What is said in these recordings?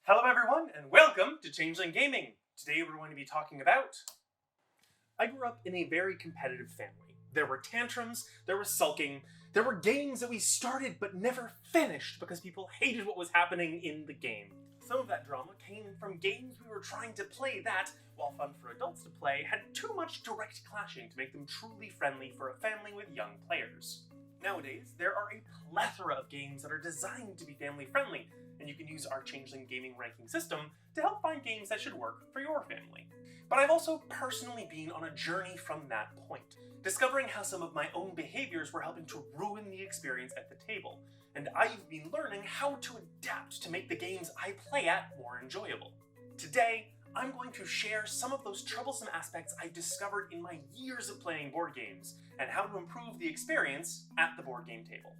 Hello everyone, and welcome to Changeling Gaming. Today we're going to be talking about... I grew up in a very competitive family. There were tantrums, there was sulking, there were games that we started but never finished because people hated what was happening in the game. Some of that drama came from games we were trying to play that, while fun for adults to play, had too much direct clashing to make them truly friendly for a family with young players. Nowadays, there are a plethora of games that are designed to be family-friendly, and you can use our Changeling Gaming ranking system to help find games that should work for your family. But I've also personally been on a journey from that point, discovering how some of my own behaviors were helping to ruin the experience at the table, and I've been learning how to adapt to make the games I play at more enjoyable. Today, I'm going to share some of those troublesome aspects I've discovered in my years of playing board games, and how to improve the experience at the board game table.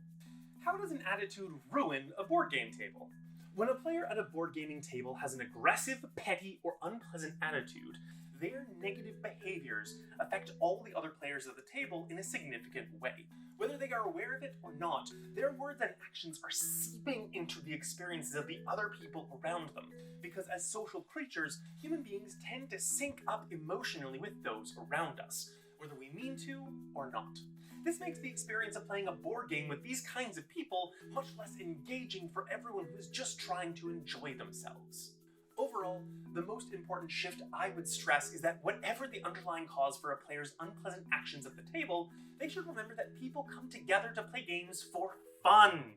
How does an attitude ruin a board game table? When a player at a board gaming table has an aggressive, petty, or unpleasant attitude, their negative behaviors affect all the other players at the table in a significant way. Whether they are aware of it or not, their words and actions are seeping into the experiences of the other people around them, because as social creatures, human beings tend to sync up emotionally with those around us, whether we mean to or not. This makes the experience of playing a board game with these kinds of people much less engaging for everyone who is just trying to enjoy themselves. Overall, the most important shift I would stress is that whatever the underlying cause for a player's unpleasant actions at the table, they should remember that people come together to play games for fun,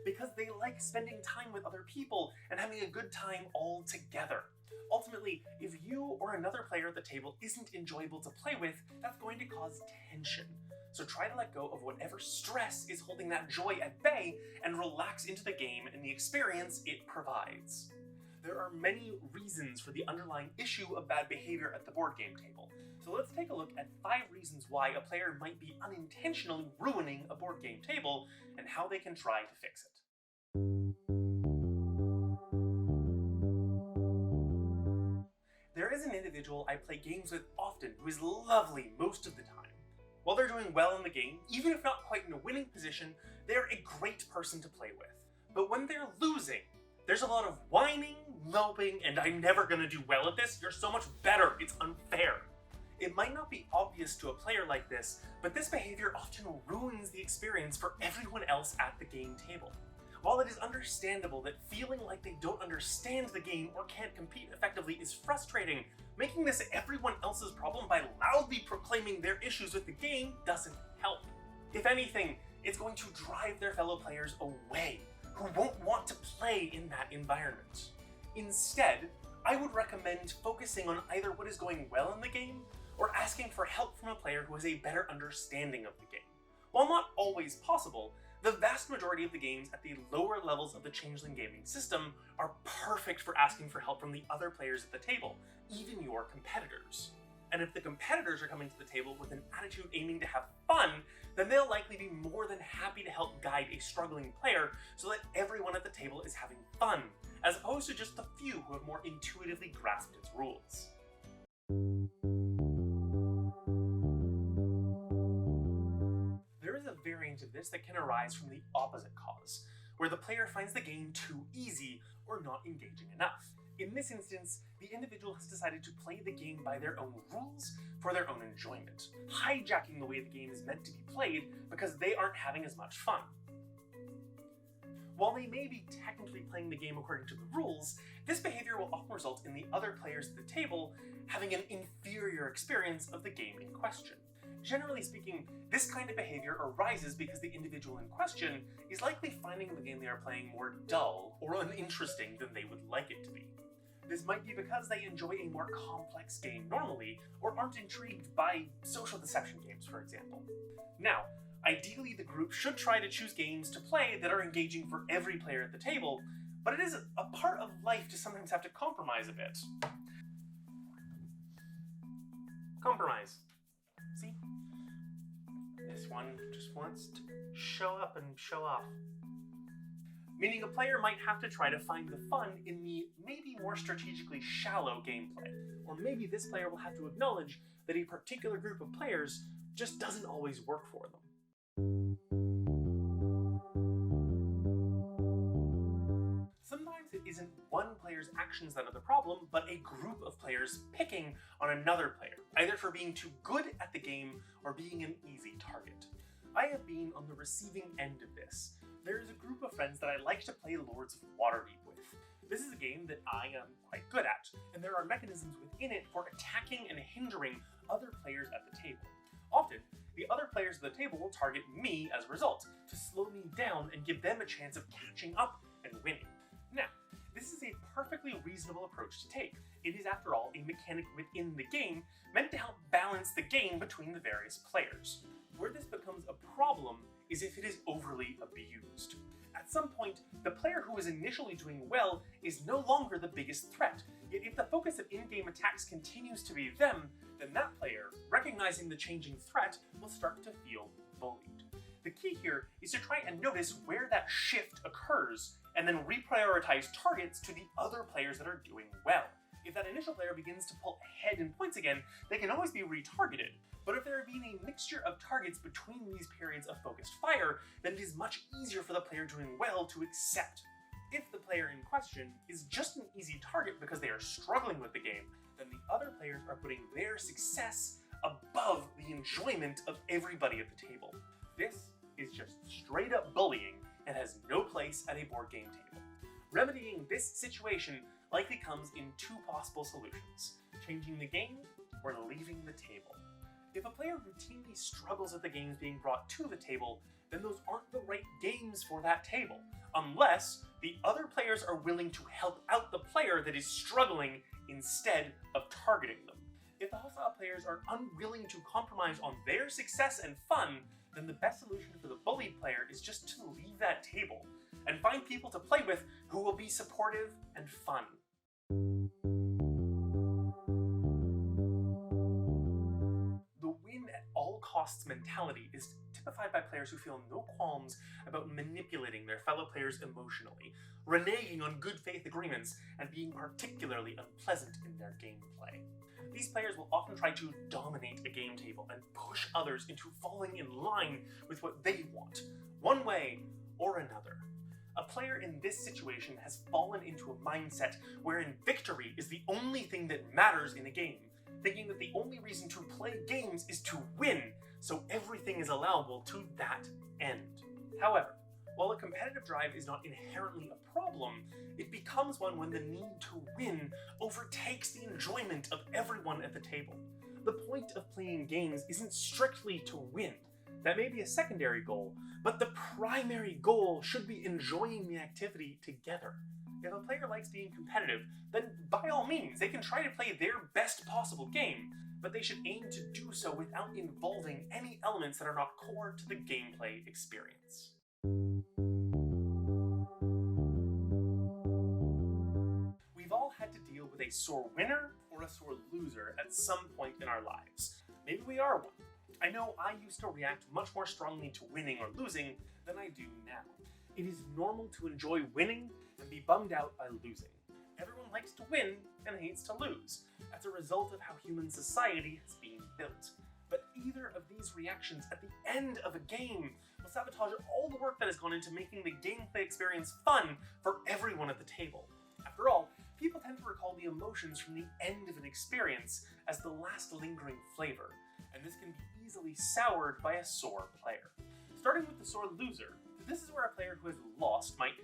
because they like spending time with other people and having a good time all together. Ultimately, if you or another player at the table isn't enjoyable to play with, that's going to cause tension. So try to let go of whatever stress is holding that joy at bay and relax into the game and the experience it provides. There are many reasons for the underlying issue of bad behavior at the board game table. So let's take a look at 5 reasons why a player might be unintentionally ruining a board game table and how they can try to fix it. There is an individual I play games with often who is lovely most of the time. While they're doing well in the game, even if not quite in a winning position, they're a great person to play with. But when they're losing, there's a lot of whining, moping, and I'm never gonna do well at this, you're so much better, it's unfair. It might not be obvious to a player like this, but this behavior often ruins the experience for everyone else at the game table. While it is understandable that feeling like they don't understand the game or can't compete effectively is frustrating, making this everyone else's problem by loudly proclaiming their issues with the game doesn't help. If anything, it's going to drive their fellow players away, who won't want to play in that environment. Instead, I would recommend focusing on either what is going well in the game, or asking for help from a player who has a better understanding of the game. While not always possible, the vast majority of the games at the lower levels of the Changeling Gaming system are perfect for asking for help from the other players at the table, even your competitors. And if the competitors are coming to the table with an attitude aiming to have fun, then they'll likely be more than happy to help guide a struggling player so that everyone at the table is having fun, as opposed to just the few who have more intuitively grasped its rules. There is a variant of this that can arise from the opposite cause, where the player finds the game too easy or not engaging enough. In this instance, the individual has decided to play the game by their own rules for their own enjoyment, hijacking the way the game is meant to be played because they aren't having as much fun. While they may be technically playing the game according to the rules, this behavior will often result in the other players at the table having an inferior experience of the game in question. Generally speaking, this kind of behavior arises because the individual in question is likely finding the game they are playing more dull or uninteresting than they would like it to be. This might be because they enjoy a more complex game normally, or aren't intrigued by social deception games, for example. Now, ideally the group should try to choose games to play that are engaging for every player at the table, but it is a part of life to sometimes have to compromise a bit. Compromise. See? This one just wants to show up and show off. Meaning a player might have to try to find the fun in the maybe more strategically shallow gameplay. Or maybe this player will have to acknowledge that a particular group of players just doesn't always work for them. Sometimes it isn't one player's actions that are the problem, but a group of players picking on another player, either for being too good at the game or being an easy target. I have been on the receiving end of this. There is a group of friends that I like to play Lords of Waterdeep with. This is a game that I am quite good at, and there are mechanisms within it for attacking and hindering other players at the table. Often, the other players at the table will target me as a result, to slow me down and give them a chance of catching up and winning. Now, this is a perfectly reasonable approach to take. It is, after all, a mechanic within the game meant to help balance the game between the various players. Where this becomes a problem is if it is overly abused. At some point, the player who is initially doing well is no longer the biggest threat, yet if the focus of in-game attacks continues to be them, then that player, recognizing the changing threat, will start to feel bullied. The key here is to try and notice where that shift occurs, and then reprioritize targets to the other players that are doing well. If that initial player begins to pull ahead in points again, they can always be retargeted. But if there have been a mixture of targets between these periods of focused fire, then it is much easier for the player doing well to accept. If the player in question is just an easy target because they are struggling with the game, then the other players are putting their success above the enjoyment of everybody at the table. This is just straight up bullying and has no place at a board game table. Remedying this situation likely comes in two possible solutions: changing the game or leaving the table. If a player routinely struggles at the games being brought to the table, then those aren't the right games for that table, unless the other players are willing to help out the player that is struggling instead of targeting them. If the hostile players are unwilling to compromise on their success and fun, then the best solution for the bullied player is just to leave that table and find people to play with who will be supportive and fun. The win at all costs mentality is typified by players who feel no qualms about manipulating their fellow players emotionally, reneging on good faith agreements, and being particularly unpleasant in their gameplay. These players will often try to dominate a game table and push others into falling in line with what they want, one way or another. A player in this situation has fallen into a mindset wherein victory is the only thing that matters in a game, thinking that the only reason to play games is to win, so everything is allowable to that end. However, while a competitive drive is not inherently a problem, it becomes one when the need to win overtakes the enjoyment of everyone at the table. The point of playing games isn't strictly to win. That may be a secondary goal, but the primary goal should be enjoying the activity together. If a player likes being competitive, then by all means, they can try to play their best possible game, but they should aim to do so without involving any elements that are not core to the gameplay experience. We've all had to deal with a sore winner or a sore loser at some point in our lives. Maybe we are one. I know I used to react much more strongly to winning or losing than I do now. It is normal to enjoy winning and be bummed out by losing. Everyone likes to win and hates to lose, as a result of how human society has been built. But either of these reactions at the end of a game will sabotage all the work that has gone into making the gameplay experience fun for everyone at the table. After all, people tend to recall the emotions from the end of an experience as the last lingering flavor, and this can be easily soured by a sore player. Starting with the sore loser, this is where a player who has lost might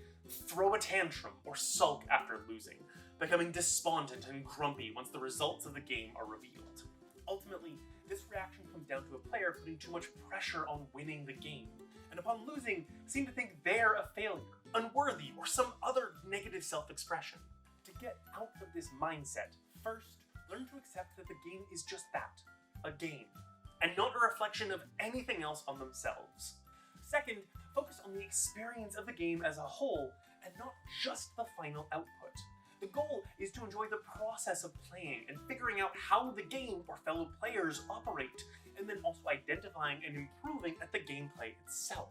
throw a tantrum or sulk after losing, becoming despondent and grumpy once the results of the game are revealed. Ultimately, this reaction comes down to a player putting too much pressure on winning the game, and upon losing, seem to think they're a failure, unworthy, or some other negative self-expression. To get out of this mindset, first, learn to accept that the game is just that, a game, and not a reflection of anything else on themselves. Second, focus on the experience of the game as a whole, and not just the final output. The goal is to enjoy the process of playing and figuring out how the game or fellow players operate, and then also identifying and improving at the gameplay itself.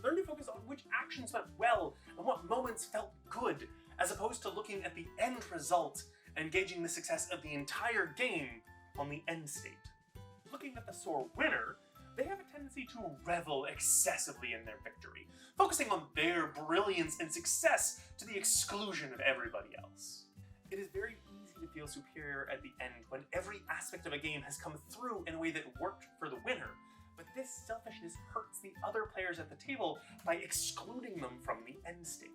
Learn to focus on which actions went well and what moments felt good, as opposed to looking at the end result and gauging the success of the entire game on the end state. Looking at the sore winner, they have a tendency to revel excessively in their victory, focusing on their brilliance and success to the exclusion of everybody else. It is very easy to feel superior at the end when every aspect of a game has come through in a way that worked for the winner, but this selfishness hurts the other players at the table by excluding them from the end state.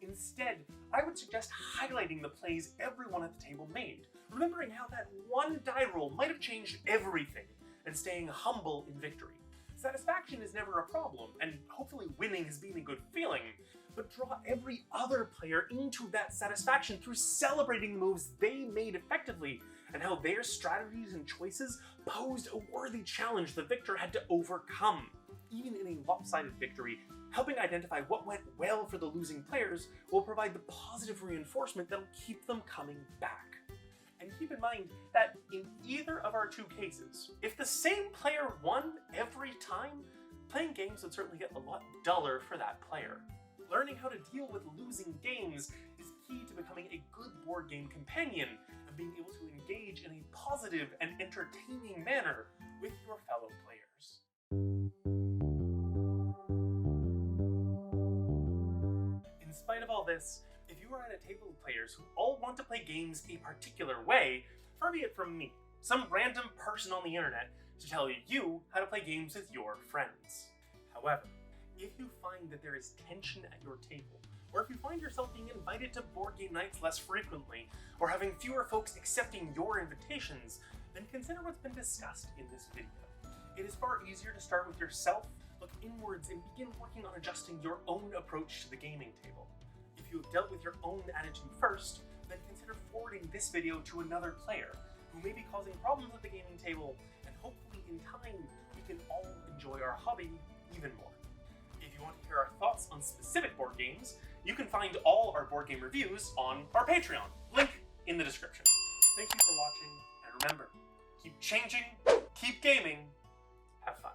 Instead, I would suggest highlighting the plays everyone at the table made, remembering how that one die roll might have changed everything, and staying humble in victory. Satisfaction is never a problem, and hopefully winning has been a good feeling, but draw every other player into that satisfaction through celebrating the moves they made effectively, and how their strategies and choices posed a worthy challenge the victor had to overcome. Even in a lopsided victory, helping identify what went well for the losing players will provide the positive reinforcement that'll keep them coming back. And keep in mind that in either of our two cases, if the same player won every time, playing games would certainly get a lot duller for that player. Learning how to deal with losing games is key to becoming a good board game companion and being able to engage in a positive and entertaining manner with your fellow players. In spite of all this, if you are at a table of players who all want to play games a particular way, far be it from me, some random person on the internet, to tell you how to play games with your friends. However, if you find that there is tension at your table, or if you find yourself being invited to board game nights less frequently, or having fewer folks accepting your invitations, then consider what's been discussed in this video. It is far easier to start with yourself, look inwards, and begin working on adjusting your own approach to the gaming table. If you have dealt with your own attitude first, then consider forwarding this video to another player who may be causing problems at the gaming table, and hopefully in time we can all enjoy our hobby even more. If you want to hear our thoughts on specific board games, you can find all our board game reviews on our Patreon, link in the description. Thank you for watching, and remember, keep changing, keep gaming, have fun.